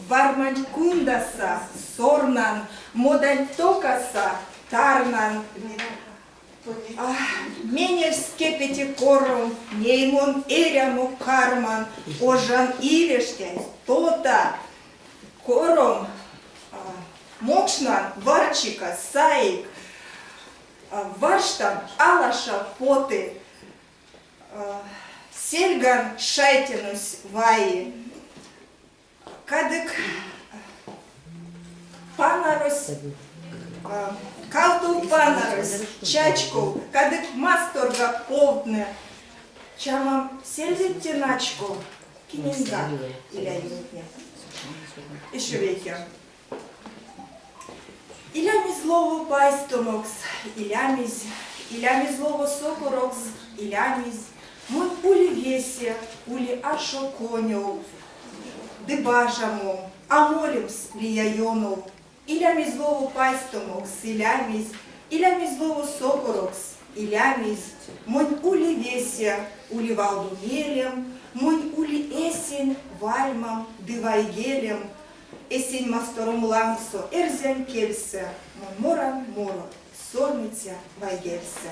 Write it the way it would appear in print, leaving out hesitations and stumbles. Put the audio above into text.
Varman kundasa, sornan, modan tokasa, tarnan. Мене скепете кором, неймон эряму карман, ожан ивештен, тота, кором, мокшнан, варчика, саик, варштан, алаша, поты, сельган, шайтинус, ваи, кадык, панарос, Калту панарос, чачку, кадык масторга повдне, чамам сельветтиначку, киненга, иля юнтне. Еще веке. Иля мизлово пайстомокс, иля мизлово сокорокс, иля миз, мой ули весе, ули ашо коню, дебажаму, амолимс лияйону, иля мизлово пайстомокс, иля мизлово сокорокс, иля миз, мой ули весе, ули валду мелем, мой ули эсень вальмам, дывайгелем, эсень мастором лангсо, эрзян кельсе, моран моро, сорниця вайгельсе.